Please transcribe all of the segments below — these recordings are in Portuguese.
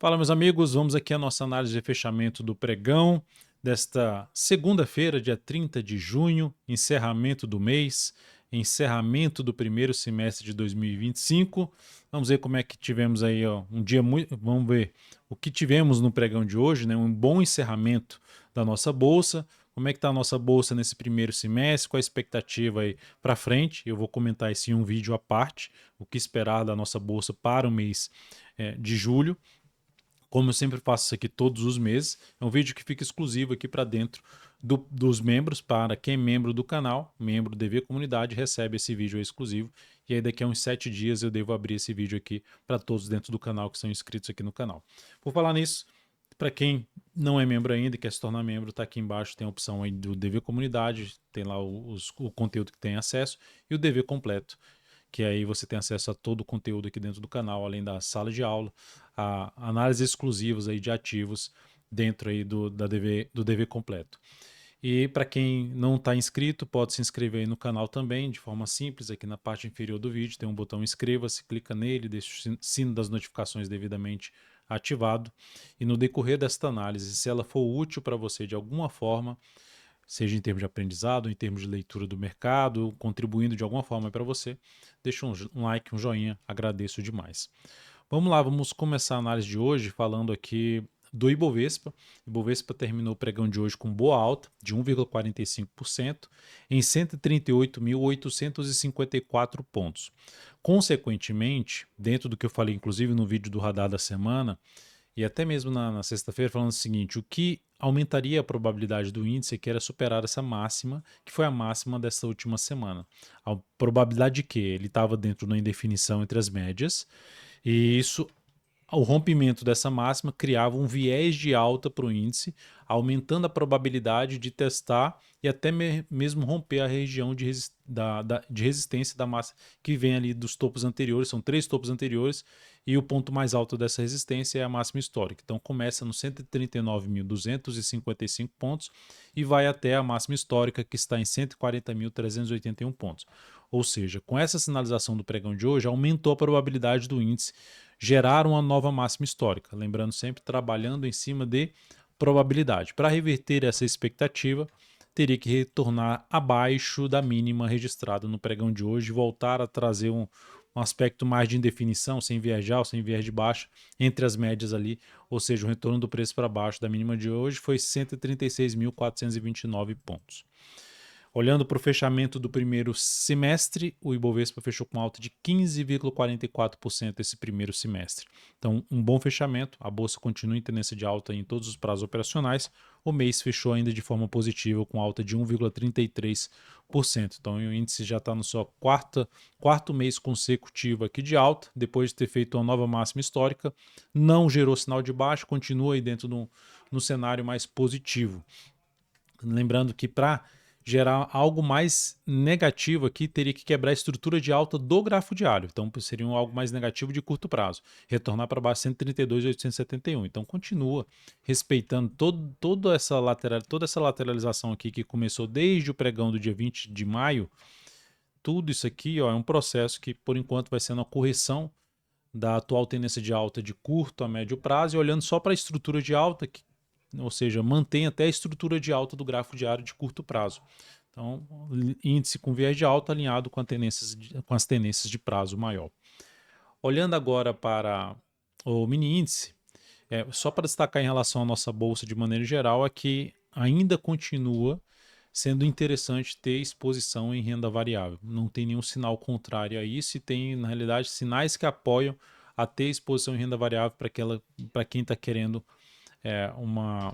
Fala, meus amigos, vamos aqui à nossa análise de fechamento do pregão desta segunda-feira, dia 30 de junho, encerramento do mês, encerramento do primeiro semestre de 2025. Vamos ver como é que tivemos aí, ó, um dia muito. Vamos ver o que tivemos no pregão de hoje, né? Um bom encerramento da nossa bolsa. Como é que está a nossa bolsa nesse primeiro semestre? Qual a expectativa aí para frente? Eu vou comentar isso em um vídeo à parte, o que esperar da nossa bolsa para o mês de julho. Como eu sempre faço isso aqui todos os meses, é um vídeo que fica exclusivo aqui para dentro dos membros, para quem é membro do canal, membro do DV Comunidade, recebe esse vídeo exclusivo. E aí daqui a uns 7 dias eu devo abrir esse vídeo aqui para todos dentro do canal que são inscritos aqui no canal. Por falar nisso, para quem não é membro ainda e quer se tornar membro, tá aqui embaixo, tem a opção aí do DV Comunidade, tem lá o conteúdo que tem acesso e o DV completo, que aí você tem acesso a todo o conteúdo aqui dentro do canal, além da sala de aula, a análises exclusivas aí de ativos dentro aí do DV completo. E para quem não está inscrito, pode se inscrever aí no canal também, de forma simples, aqui na parte inferior do vídeo tem um botão inscreva-se, clica nele, deixa o sino das notificações devidamente ativado, e no decorrer desta análise, se ela for útil para você de alguma forma, seja em termos de aprendizado, em termos de leitura do mercado, contribuindo de alguma forma para você, deixa um like, um joinha, agradeço demais. Vamos lá, vamos começar a análise de hoje falando aqui do Ibovespa. O Ibovespa terminou o pregão de hoje com boa alta de 1,45% em 138.854 pontos. Consequentemente, dentro do que eu falei inclusive no vídeo do Radar da semana, e até mesmo na sexta-feira, falando o seguinte: o que aumentaria a probabilidade do índice que era superar essa máxima, que foi a máxima dessa última semana. A probabilidade de que ele estava dentro de uma indefinição entre as médias, e isso, o rompimento dessa máxima criava um viés de alta para o índice, aumentando a probabilidade de testar e até mesmo romper a região de resistência da massa que vem ali dos topos anteriores. São 3 topos anteriores e o ponto mais alto dessa resistência é a máxima histórica. Então começa nos 139.255 pontos e vai até a máxima histórica, que está em 140.381 pontos. Ou seja, com essa sinalização do pregão de hoje, aumentou a probabilidade do índice gerar uma nova máxima histórica. Lembrando sempre, trabalhando em cima de probabilidade. Para reverter essa expectativa, teria que retornar abaixo da mínima registrada no pregão de hoje e voltar a trazer um aspecto mais de indefinição, sem viés de alta, sem viés de baixa, entre as médias ali, ou seja, o retorno do preço para baixo da mínima de hoje foi 136.429 pontos. Olhando para o fechamento do primeiro semestre, o Ibovespa fechou com alta de 15,44% esse primeiro semestre. Então, um bom fechamento, a bolsa continua em tendência de alta em todos os prazos operacionais. O mês fechou ainda de forma positiva, com alta de 1,33%. Então, o índice já está no seu quarto mês consecutivo aqui de alta, depois de ter feito uma nova máxima histórica. Não gerou sinal de baixa, continua aí dentro no cenário mais positivo. Lembrando que para gerar algo mais negativo aqui, teria que quebrar a estrutura de alta do grafo diário. Então, seria algo mais negativo de curto prazo. Retornar para baixo 132.871. Então, continua respeitando toda essa lateralização aqui que começou desde o pregão do dia 20 de maio. Tudo isso aqui, ó, é um processo que, por enquanto, vai sendo uma correção da atual tendência de alta de curto a médio prazo, e olhando só para a estrutura de alta, ou seja, mantém até a estrutura de alta do gráfico diário de curto prazo. Então, índice com viés de alta alinhado com as tendências de prazo maior. Olhando agora para o mini índice, só para destacar em relação à nossa bolsa de maneira geral, é que ainda continua sendo interessante ter exposição em renda variável. Não tem nenhum sinal contrário a isso e tem, na realidade, sinais que apoiam a ter exposição em renda variável para quem está querendo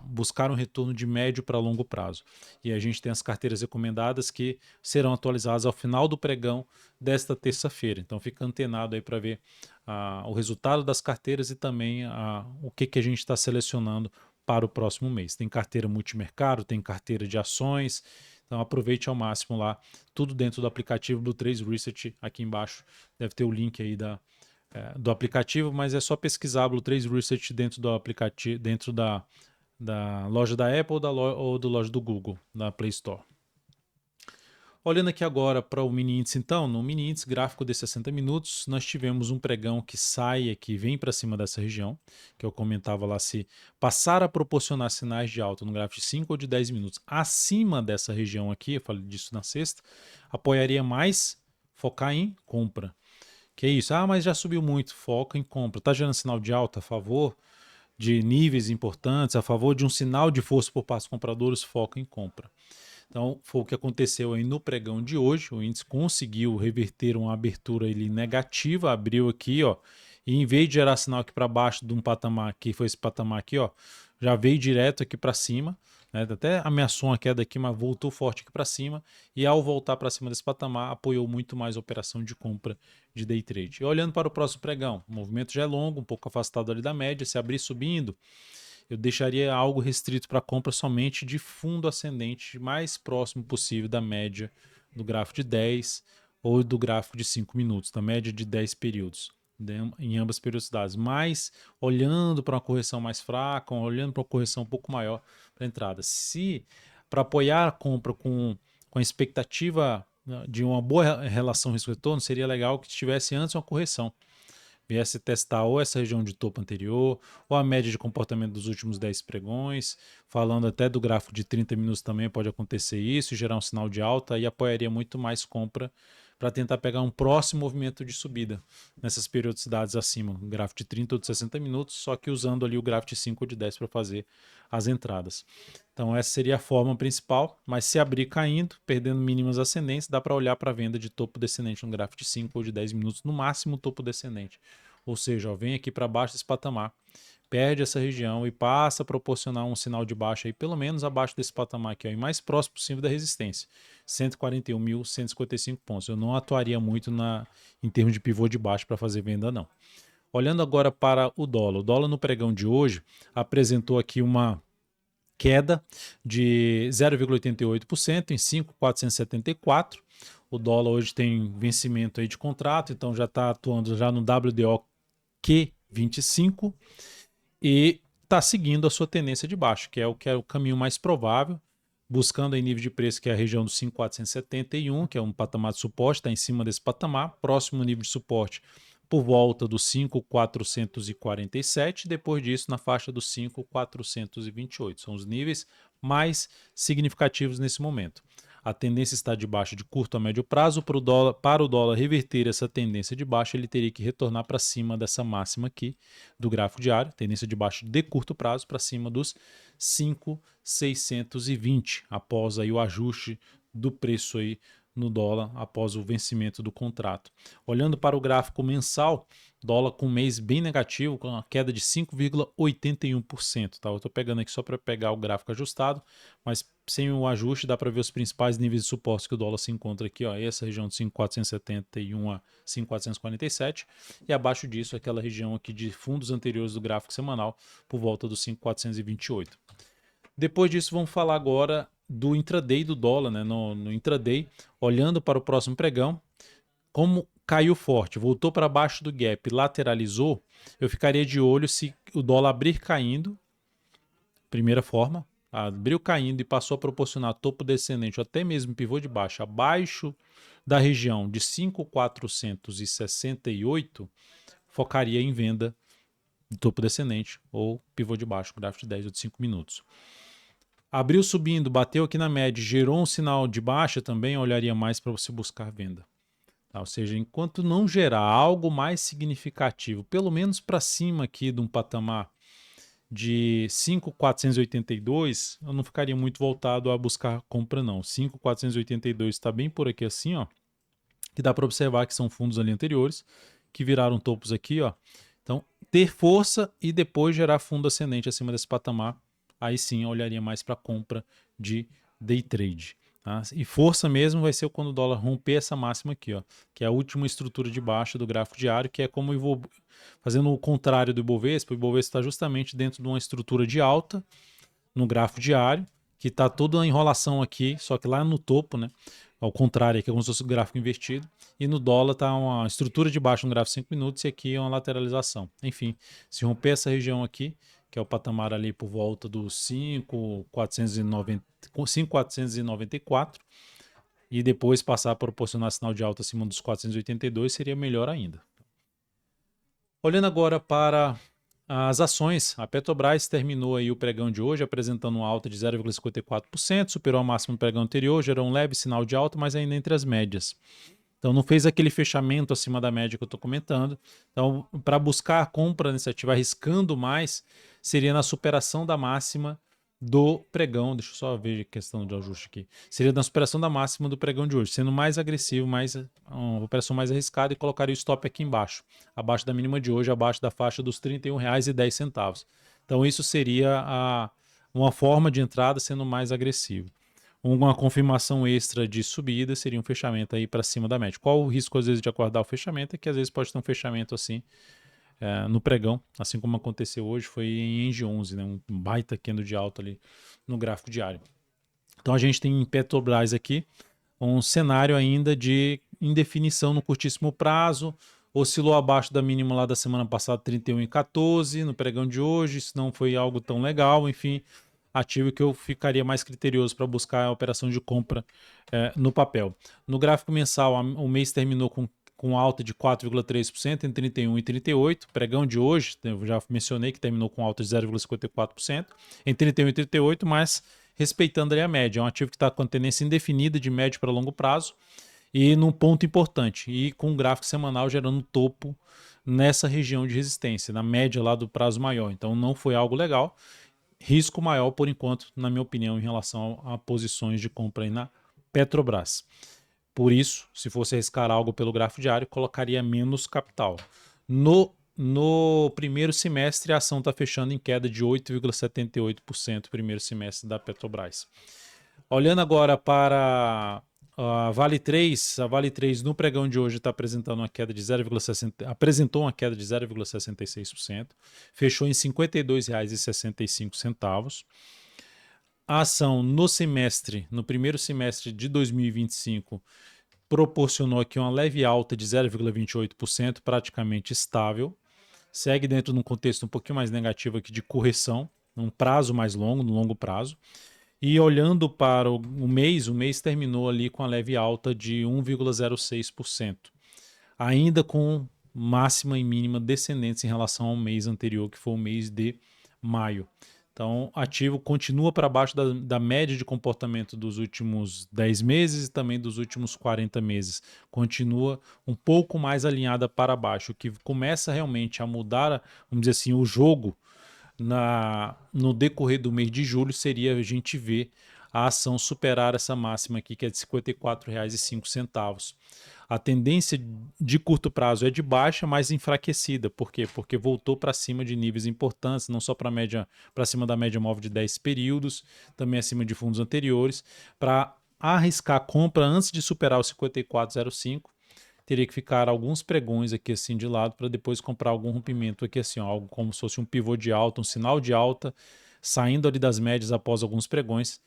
buscar um retorno de médio para longo prazo. E a gente tem as carteiras recomendadas que serão atualizadas ao final do pregão desta terça-feira. Então fica antenado aí para ver o resultado das carteiras e também o que a gente está selecionando para o próximo mês. Tem carteira multimercado, tem carteira de ações. Então aproveite ao máximo lá, tudo dentro do aplicativo do Trade Research. Aqui embaixo deve ter o link aí do aplicativo, mas é só pesquisar Blue Trade Research dentro do aplicativo, dentro da loja da Apple ou da loja do Google, da Play Store. Olhando aqui agora para o mini índice, então, no mini índice gráfico de 60 minutos, nós tivemos um pregão que sai aqui, vem para cima dessa região, que eu comentava lá, se passar a proporcionar sinais de alta no gráfico de 5 ou de 10 minutos acima dessa região aqui, eu falei disso na sexta, apoiaria mais focar em compra. Que é isso? Ah, mas já subiu muito, foca em compra. Está gerando sinal de alta a favor de níveis importantes, a favor de um sinal de força por parte dos compradores, foca em compra. Então, foi o que aconteceu aí no pregão de hoje. O índice conseguiu reverter uma abertura ali negativa, abriu aqui, ó, e em vez de gerar sinal aqui para baixo de um patamar, que foi esse patamar aqui, ó, já veio direto aqui para cima, né? Até ameaçou uma queda aqui, mas voltou forte aqui para cima, e ao voltar para cima desse patamar, apoiou muito mais a operação de compra de day trade. E olhando para o próximo pregão, o movimento já é longo, um pouco afastado ali da média, se abrir subindo, eu deixaria algo restrito para compra somente de fundo ascendente mais próximo possível da média do gráfico de 10 ou do gráfico de 5 minutos, da média de 10 períodos, em ambas periodicidades. Mas olhando para uma correção mais fraca, olhando para uma correção um pouco maior para a entrada. Se para apoiar a compra com a expectativa, né, de uma boa relação risco-retorno, seria legal que tivesse antes uma correção, viesse testar ou essa região de topo anterior, ou a média de comportamento dos últimos 10 pregões, falando até do gráfico de 30 minutos também pode acontecer isso, gerar um sinal de alta e apoiaria muito mais compra para tentar pegar um próximo movimento de subida nessas periodicidades acima, um gráfico de 30 ou de 60 minutos, só que usando ali o gráfico de 5 ou de 10 para fazer as entradas. Então essa seria a forma principal, mas se abrir caindo, perdendo mínimas ascendentes, dá para olhar para a venda de topo descendente no gráfico de 5 ou de 10 minutos, no máximo topo descendente. Ou seja, ó, vem aqui para baixo desse patamar, perde essa região e passa a proporcionar um sinal de baixa aí, pelo menos abaixo desse patamar aqui, ó, e mais próximo possível da resistência, 141.155 pontos. Eu não atuaria muito em termos de pivô de baixo para fazer venda, não. Olhando agora para o dólar no pregão de hoje apresentou aqui uma queda de 0,88% em 5.474. O dólar hoje tem vencimento aí de contrato, então já está atuando já no WDO Q25 e está seguindo a sua tendência de baixo, que é o caminho mais provável, buscando aí nível de preço que é a região dos 5.471, que é um patamar de suporte, está em cima desse patamar, próximo nível de suporte por volta dos 5.447, depois disso na faixa dos 5.428. São os níveis mais significativos nesse momento. A tendência está de baixa de curto a médio prazo. Para o dólar reverter essa tendência de baixa, ele teria que retornar para cima dessa máxima aqui do gráfico diário, tendência de baixa de curto prazo, para cima dos 5.620, após aí o ajuste do preço aí no dólar após o vencimento do contrato. Olhando para o gráfico mensal, dólar com um mês bem negativo, com uma queda de 5,81%. Tá? Eu estou pegando aqui só para pegar o gráfico ajustado, mas sem o ajuste dá para ver os principais níveis de suporte que o dólar se encontra aqui, ó, essa região de 5.471 a 5.447 e abaixo disso aquela região aqui de fundos anteriores do gráfico semanal por volta dos 5.428. Depois disso, vamos falar agora do intraday do dólar, né? No intraday, olhando para o próximo pregão, como caiu forte, voltou para baixo do gap, lateralizou, eu ficaria de olho se o dólar abrir caindo, primeira forma, abriu caindo e passou a proporcionar topo descendente, ou até mesmo pivô de baixo, abaixo da região de 5.468, focaria em venda de topo descendente ou pivô de baixo, gráfico de 10 ou de 5 minutos. Abriu subindo, bateu aqui na média, gerou um sinal de baixa, também olharia mais para você buscar venda. Tá? Ou seja, enquanto não gerar algo mais significativo, pelo menos para cima aqui de um patamar de 5.482, eu não ficaria muito voltado a buscar compra não. 5.482 está bem por aqui assim, ó, que dá para observar que são fundos ali anteriores, que viraram topos aqui, ó. Então, ter força e depois gerar fundo ascendente acima desse patamar, aí sim eu olharia mais para compra de day trade. Tá? E força mesmo vai ser quando o dólar romper essa máxima aqui, ó, que é a última estrutura de baixa do gráfico diário, que é como fazendo o contrário do Ibovespa. O Ibovespa está justamente dentro de uma estrutura de alta no gráfico diário, que está toda a enrolação aqui, só que lá no topo, né? Ao contrário, aqui é como se fosse o gráfico invertido. E no dólar está uma estrutura de baixa no gráfico de 5 minutos e aqui é uma lateralização. Enfim, se romper essa região aqui, que é o patamar ali por volta dos 5.494, e depois passar a proporcionar sinal de alta acima dos 482 seria melhor ainda. Olhando agora para as ações, a Petrobras terminou aí o pregão de hoje apresentando uma alta de 0,54%, superou a máxima do pregão anterior, gerou um leve sinal de alta, mas ainda entre as médias. Então não fez aquele fechamento acima da média que eu estou comentando. Então, para buscar a compra nesse ativo arriscando mais, seria na superação da máxima do pregão. Deixa eu só ver a questão de ajuste aqui. Seria na superação da máxima do pregão de hoje, sendo mais agressivo, uma operação mais arriscada, e colocaria o stop aqui embaixo, abaixo da mínima de hoje, abaixo da faixa dos R$ 31,10. Então isso seria uma forma de entrada sendo mais agressivo. Uma confirmação extra de subida seria um fechamento aí para cima da média. Qual o risco, às vezes, de aguardar o fechamento? É que às vezes pode ter um fechamento assim no pregão, assim como aconteceu hoje, foi em Engie 11, né? Um baita candle de alta ali no gráfico diário. Então a gente tem em Petrobras aqui um cenário ainda de indefinição no curtíssimo prazo, oscilou abaixo da mínima lá da semana passada, 31,14 no pregão de hoje, isso não foi algo tão legal, enfim, ativo que eu ficaria mais criterioso para buscar a operação de compra no papel. No gráfico mensal, o mês terminou com alta de 4,3% em 31 e 38. Pregão de hoje, eu já mencionei que terminou com alta de 0,54% em 31 e 38, mas respeitando ali a média. É um ativo que está com tendência indefinida de médio para longo prazo e num ponto importante, e com um gráfico semanal gerando topo nessa região de resistência, na média lá do prazo maior. Então não foi algo legal. Risco maior, por enquanto, na minha opinião, em relação a posições de compra aí na Petrobras. Por isso, se fosse arriscar algo pelo gráfico diário, colocaria menos capital. No primeiro semestre, a ação está fechando em queda de 8,78% primeiro semestre da Petrobras. Olhando agora para a Vale 3, a Vale 3 no pregão de hoje está apresentando uma queda de 0,60, apresentou uma queda de 0,66%, fechou em R$ 52,65. A ação no primeiro semestre de 2025, proporcionou aqui uma leve alta de 0,28%, praticamente estável. Segue dentro de um contexto um pouquinho mais negativo aqui de correção, num prazo mais longo, no longo prazo. E olhando para o mês terminou ali com a leve alta de 1,06%, ainda com máxima e mínima descendentes em relação ao mês anterior, que foi o mês de maio. Então, ativo continua para baixo da média de comportamento dos últimos 10 meses e também dos últimos 40 meses. Continua um pouco mais alinhada para baixo, o que começa realmente a mudar, vamos dizer assim, o jogo no decorrer do mês de julho seria a gente ver a ação superar essa máxima aqui, que é de R$ 54,05. A tendência de curto prazo é de baixa, mas enfraquecida. Por quê? Porque voltou para cima de níveis importantes, não só para cima da média móvel de 10 períodos, também acima de fundos anteriores. Para arriscar a compra antes de superar o 54,05, teria que ficar alguns pregões aqui assim de lado para depois comprar algum rompimento aqui assim, ó, algo como se fosse um pivô de alta, um sinal de alta, saindo ali das médias após alguns pregões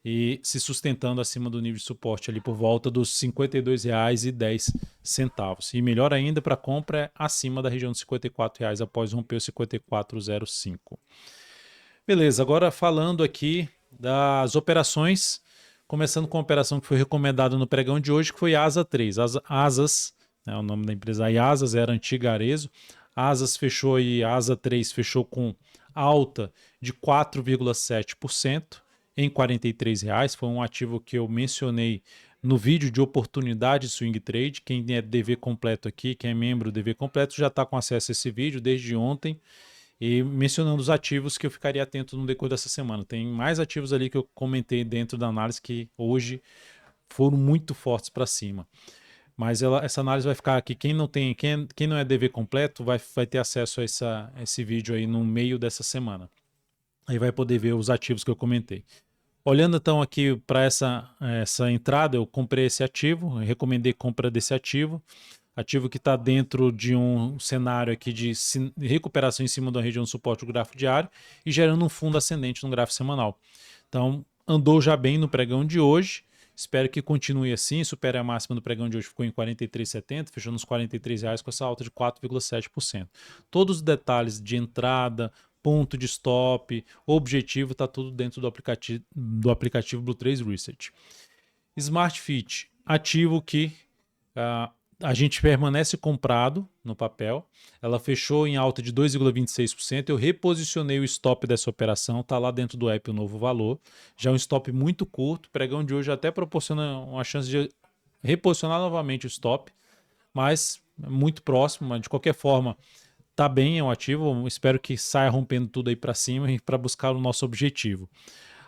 e se sustentando acima do nível de suporte ali por volta dos R$ 52,10. E melhor ainda para compra é acima da região dos R$ 54 após romper o 54,05. Beleza, agora falando aqui das operações, começando com a operação que foi recomendada no pregão de hoje, que foi ASA 3. Asas, né, o nome da empresa aí, Asas, era antiga Arezo. Asas fechou e ASA 3 fechou com alta de 4,7% em R$ 43. Foi um ativo que eu mencionei no vídeo de oportunidade swing trade. Quem é DV completo aqui, quem é membro do DV completo, já está com acesso a esse vídeo desde ontem. E mencionando os ativos que eu ficaria atento no decorrer dessa semana. Tem mais ativos ali que eu comentei dentro da análise que hoje foram muito fortes para cima. Mas essa análise vai ficar aqui. Quem não é DV completo vai ter acesso a esse vídeo aí no meio dessa semana. Aí vai poder ver os ativos que eu comentei. Olhando então aqui para essa entrada, eu comprei esse ativo, eu recomendei compra desse ativo. Ativo que está dentro de um cenário aqui de recuperação em cima da região de suporte do gráfico diário e gerando um fundo ascendente no gráfico semanal. Então, andou já bem no pregão de hoje. Espero que continue assim, supere a máxima do pregão de hoje, ficou em R$ 43,70, fechou nos R$ 43 com essa alta de 4,7%. Todos os detalhes de entrada, ponto de stop, objetivo, está tudo dentro do aplicativo Blue3 Research. Smart Fit, ativo que a gente permanece comprado no papel, ela fechou em alta de 2,26%, eu reposicionei o stop dessa operação, está lá dentro do app o novo valor, já é um stop muito curto, o pregão de hoje até proporciona uma chance de reposicionar novamente o stop, mas muito próximo, mas de qualquer forma tá bem, é um ativo, espero que saia rompendo tudo aí para cima e para buscar o nosso objetivo.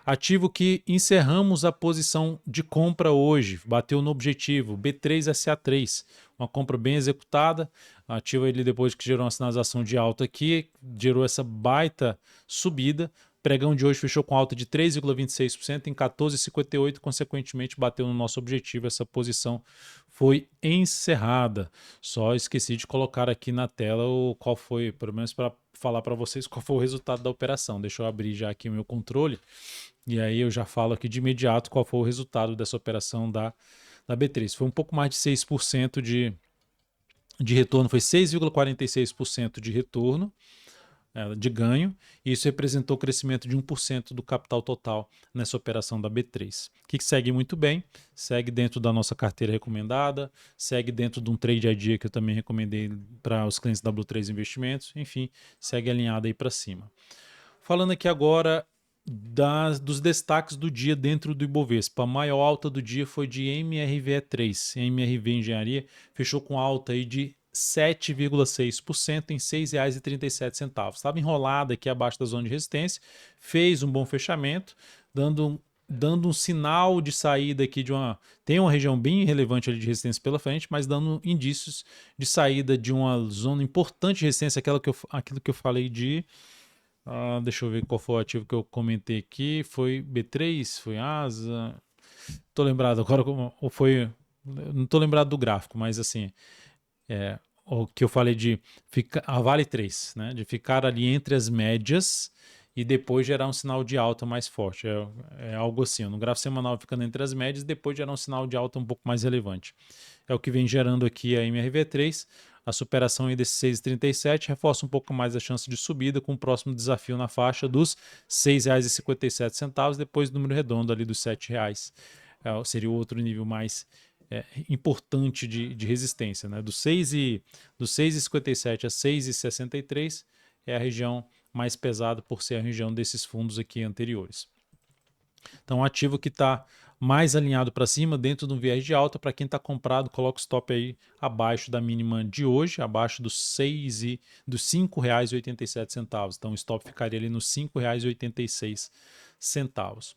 Ativo que encerramos a posição de compra hoje, bateu no objetivo, B3SA3, uma compra bem executada, ativo ele depois que gerou uma sinalização de alta aqui, gerou essa baita subida, pregão de hoje fechou com alta de 3,26% em 14,58, consequentemente bateu no nosso objetivo, essa posição foi encerrada. Só esqueci de colocar aqui na tela qual foi, pelo menos para falar para vocês qual foi o resultado da operação. Deixa eu abrir já aqui o meu controle. E aí eu já falo aqui de imediato qual foi o resultado dessa operação da B3. Foi um pouco mais de 6% de retorno, foi 6,46% de retorno de ganho, e isso representou o crescimento de 1% do capital total nessa operação da B3, que segue muito bem, segue dentro da nossa carteira recomendada, segue dentro de um trade a dia que eu também recomendei para os clientes da W3 Investimentos, enfim, segue alinhado aí para cima. Falando aqui agora dos destaques do dia dentro do Ibovespa. A maior alta do dia foi de MRV3. MRV Engenharia fechou com alta aí de 7,6% em R$ 6,37. Estava enrolada aqui abaixo da zona de resistência, fez um bom fechamento, dando um sinal de saída aqui de uma... Tem uma região bem relevante ali de resistência pela frente, mas dando indícios de saída de uma zona importante de resistência, aquilo que eu falei de... deixa eu ver qual foi o ativo que eu comentei aqui. Foi B3? Foi ASA? Tô lembrado agora, ou foi... Não tô lembrado do gráfico, mas assim... o que eu falei de a Vale 3, né? De ficar ali entre as médias e depois gerar um sinal de alta mais forte. É algo assim, no gráfico semanal ficando entre as médias e depois gerar um sinal de alta um pouco mais relevante. É o que vem gerando aqui a MRV3. A superação aí desse 6,37 reforça um pouco mais a chance de subida com o próximo desafio na faixa dos R$ 6,57, depois do número redondo ali dos R$ 7. Seria o outro nível mais importante de resistência. Né? Do 6,57 a 6,63 é a região mais pesada por ser a região desses fundos aqui anteriores. Então, um ativo que está mais alinhado para cima, dentro de um viés de alta, para quem está comprado, coloca o stop aí abaixo da mínima de hoje, abaixo dos R$ 5,87. Então, o stop ficaria ali nos R$ 5,86.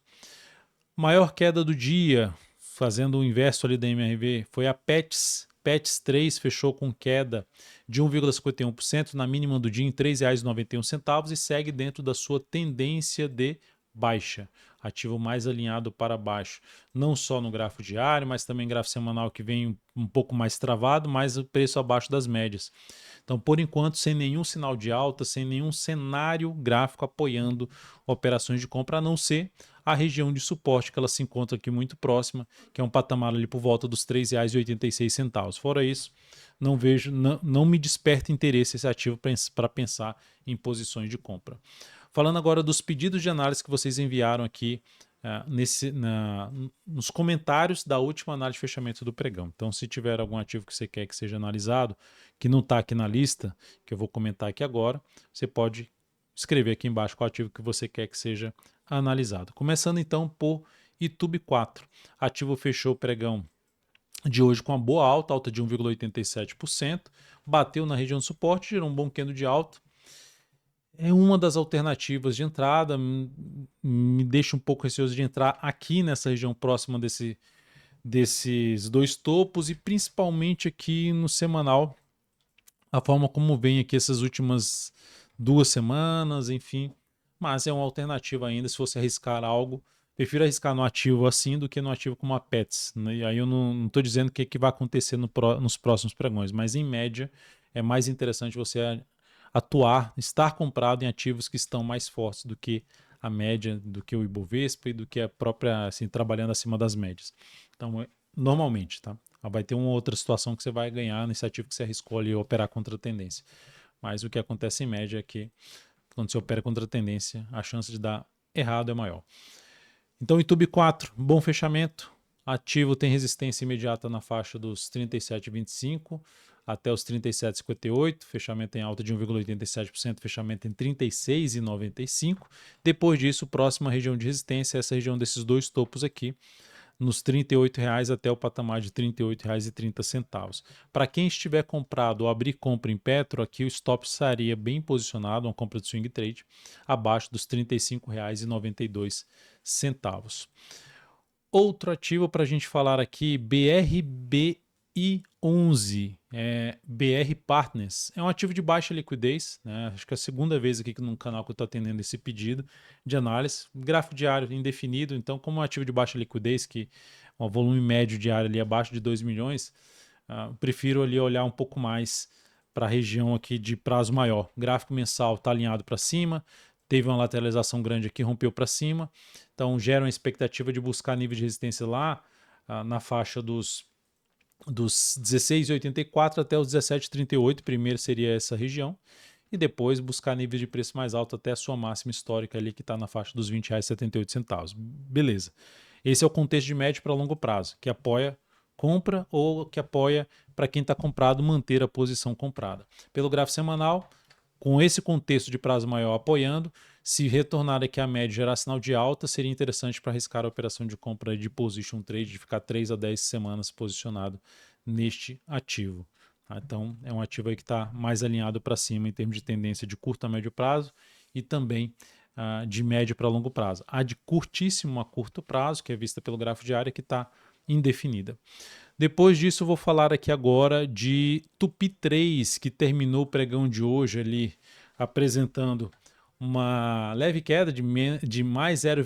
Maior queda do dia, fazendo o inverso ali da MRV, foi a Pets. Pets 3 fechou com queda de 1,51% na mínima do dia em R$ 3,91 e segue dentro da sua tendência de baixa, ativo mais alinhado para baixo, não só no gráfico diário, mas também gráfico semanal que vem um pouco mais travado, mas o preço abaixo das médias. Então, por enquanto, sem nenhum sinal de alta, sem nenhum cenário gráfico apoiando operações de compra, a não ser a região de suporte que ela se encontra aqui muito próxima, que é um patamar ali por volta dos R$ 3,86. Fora isso, não vejo, não me desperta interesse esse ativo para pensar em posições de compra. Falando agora dos pedidos de análise que vocês enviaram aqui nos comentários da última análise de fechamento do pregão. Então, se tiver algum ativo que você quer que seja analisado, que não está aqui na lista, que eu vou comentar aqui agora, você pode escrever aqui embaixo qual ativo que você quer que seja analisado. Começando então por Itube 4. Ativo fechou o pregão de hoje com uma boa alta de 1,87%, bateu na região de suporte, gerou um bom candle de alta. É uma das alternativas de entrada, me deixa um pouco receoso de entrar aqui nessa região próxima desses dois topos e principalmente aqui no semanal, a forma como vem aqui essas últimas 2 semanas, enfim, mas é uma alternativa ainda. Se você arriscar algo, prefiro arriscar no ativo assim do que no ativo como a Pets, né? E aí eu não estou dizendo o que vai acontecer nos próximos pregões, mas em média é mais interessante você atuar, estar comprado em ativos que estão mais fortes do que a média, do que o Ibovespa e do que a própria, assim, trabalhando acima das médias. Então, normalmente, tá? Vai ter uma outra situação que você vai ganhar nesse ativo que você arriscou ali operar contra a tendência. Mas o que acontece em média é que quando você opera contra a tendência, a chance de dar errado é maior. Então, YouTube 4, bom fechamento. Ativo tem resistência imediata na faixa dos 37,25 até os 37,58, fechamento em alta de 1,87%, fechamento em 36,95. Depois disso, próxima região de resistência é essa região desses dois topos aqui, nos R$ 38,00 até o patamar de R$ 38,30. Para quem estiver comprado ou abrir compra em Petro, aqui o stop estaria bem posicionado, uma compra de swing trade, abaixo dos R$ 35,92. Outro ativo para a gente falar aqui, BRBI11, BR Partners. É um ativo de baixa liquidez, né? Acho que é a segunda vez aqui no canal que eu estou atendendo esse pedido de análise. Gráfico diário indefinido, então como é um ativo de baixa liquidez, que um volume médio diário ali abaixo de 2 milhões, prefiro ali olhar um pouco mais para a região aqui de prazo maior. O gráfico mensal está alinhado para cima, teve uma lateralização grande aqui, rompeu para cima, então gera uma expectativa de buscar nível de resistência lá na faixa dos 16,84 até os 17,38, primeiro seria essa região, e depois buscar nível de preço mais alto até a sua máxima histórica ali, que está na faixa dos R$ 20,78. Beleza. Esse é o contexto de médio para longo prazo, que apoia compra ou que apoia para quem está comprado manter a posição comprada. Pelo gráfico semanal, com esse contexto de prazo maior apoiando, se retornar aqui a média e gerar sinal de alta, seria interessante para arriscar a operação de compra de position trade, de ficar 3 a 10 semanas posicionado neste ativo. Então, é um ativo aí que está mais alinhado para cima em termos de tendência de curto a médio prazo e também de médio para longo prazo. A de curtíssimo a curto prazo, que é vista pelo gráfico diário, que está indefinida. Depois disso, eu vou falar aqui agora de Tupi 3, que terminou o pregão de hoje ali apresentando uma leve queda de mais 0,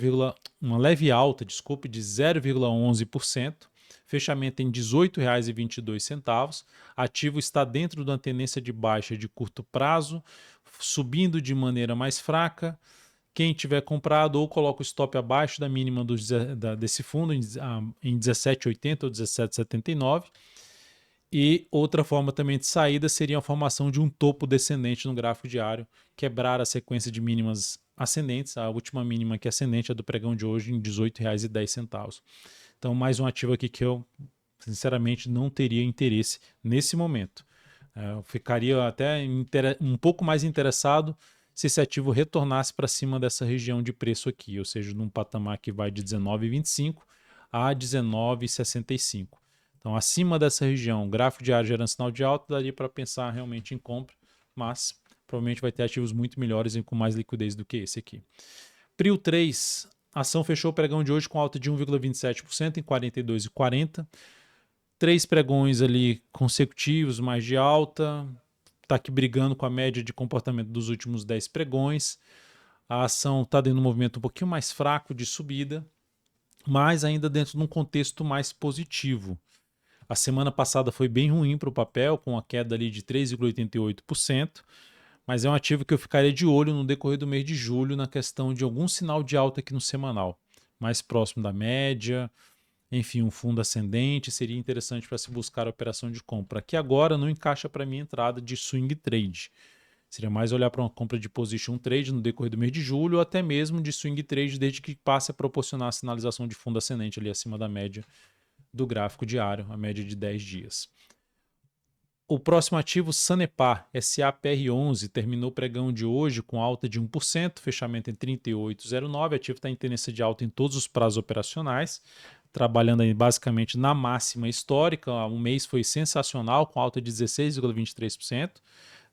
uma leve alta, desculpe, de 0,11%, fechamento em R$ 18,22. Ativo está dentro da tendência de baixa de curto prazo, subindo de maneira mais fraca. Quem tiver comprado ou coloca o stop abaixo da mínima desse fundo em 17,80 ou 17,79. E outra forma também de saída seria a formação de um topo descendente no gráfico diário, quebrar a sequência de mínimas ascendentes. A última mínima que é ascendente é do pregão de hoje em R$ 18,10. Então, mais um ativo aqui que eu, sinceramente, não teria interesse nesse momento. Eu ficaria até um pouco mais interessado se esse ativo retornasse para cima dessa região de preço aqui, ou seja, num patamar que vai de 19,25 a 19,65. Então, acima dessa região, gráfico diário gerando sinal de alta, daria para pensar realmente em compra, mas provavelmente vai ter ativos muito melhores e com mais liquidez do que esse aqui. Prio 3, a ação fechou o pregão de hoje com alta de 1,27% em 42,40. 3 pregões ali consecutivos, mais de alta, está aqui brigando com a média de comportamento dos últimos 10 pregões. A ação está dando um movimento um pouquinho mais fraco de subida, mas ainda dentro de um contexto mais positivo. A semana passada foi bem ruim para o papel, com a queda ali de 3,88%, mas é um ativo que eu ficaria de olho no decorrer do mês de julho na questão de algum sinal de alta aqui no semanal, mais próximo da média, enfim, um fundo ascendente, seria interessante para se buscar a operação de compra. Aqui agora não encaixa para mim entrada de swing trade. Seria mais olhar para uma compra de position trade no decorrer do mês de julho ou até mesmo de swing trade desde que passe a proporcionar a sinalização de fundo ascendente ali acima da média do gráfico diário, a média de 10 dias. O próximo ativo, Sanepar, SAPR11, terminou o pregão de hoje com alta de 1%, fechamento em 38,09. O ativo está em tendência de alta em todos os prazos operacionais, trabalhando aí basicamente na máxima histórica. Um mês foi sensacional, com alta de 16,23%.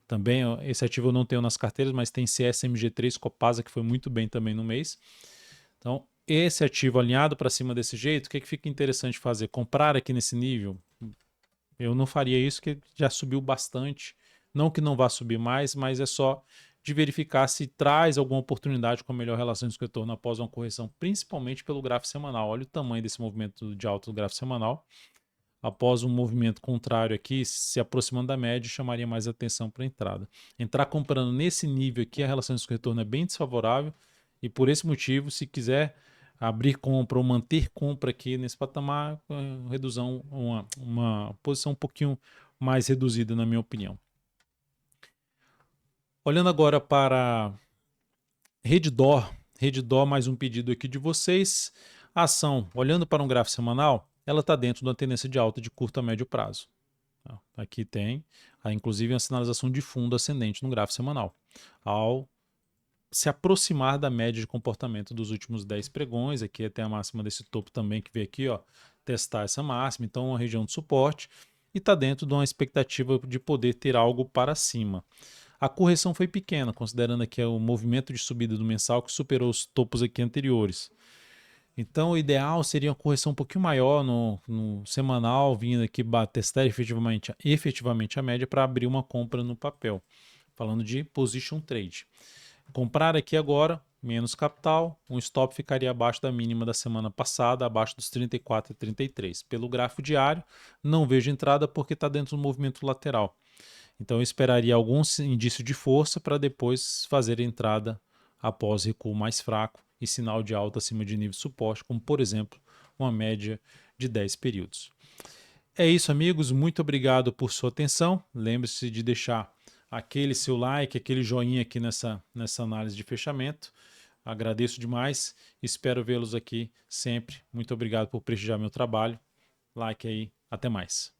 Também esse ativo eu não tenho nas carteiras, mas tem CSMG3 Copasa, que foi muito bem também no mês. Então, esse ativo alinhado para cima desse jeito, o que fica interessante fazer? Comprar aqui nesse nível? Eu não faria isso, que já subiu bastante. Não que não vá subir mais, mas é só de verificar se traz alguma oportunidade com a melhor relação de retorno após uma correção, principalmente pelo gráfico semanal. Olha o tamanho desse movimento de alta do gráfico semanal. Após um movimento contrário aqui, se aproximando da média, chamaria mais atenção para a entrada. Entrar comprando nesse nível aqui, a relação de retorno é bem desfavorável e por esse motivo, se quiser abrir compra ou manter compra aqui nesse patamar, redução, uma posição um pouquinho mais reduzida, na minha opinião. Olhando agora para Redditor, mais um pedido aqui de vocês. A ação, olhando para um gráfico semanal, ela está dentro de uma tendência de alta de curto a médio prazo. Aqui tem, inclusive, uma sinalização de fundo ascendente no gráfico semanal. Ao se aproximar da média de comportamento dos últimos 10 pregões, aqui tem a máxima desse topo também, que veio aqui, ó, testar essa máxima, então uma região de suporte, e está dentro de uma expectativa de poder ter algo para cima. A correção foi pequena, considerando aqui o movimento de subida do mensal que superou os topos aqui anteriores. Então, o ideal seria uma correção um pouquinho maior no semanal, vindo aqui testar efetivamente a média para abrir uma compra no papel. Falando de position trade. Comprar aqui agora, menos capital, um stop ficaria abaixo da mínima da semana passada, abaixo dos 34,33. Pelo gráfico diário, não vejo entrada porque está dentro do movimento lateral. Então eu esperaria algum indício de força para depois fazer a entrada após recuo mais fraco e sinal de alta acima de nível de suporte, como por exemplo uma média de 10 períodos. É isso, amigos. Muito obrigado por sua atenção. Lembre-se de deixar aquele seu like, aquele joinha aqui nessa análise de fechamento. Agradeço demais. Espero vê-los aqui sempre. Muito obrigado por prestigiar meu trabalho. Like aí. Até mais.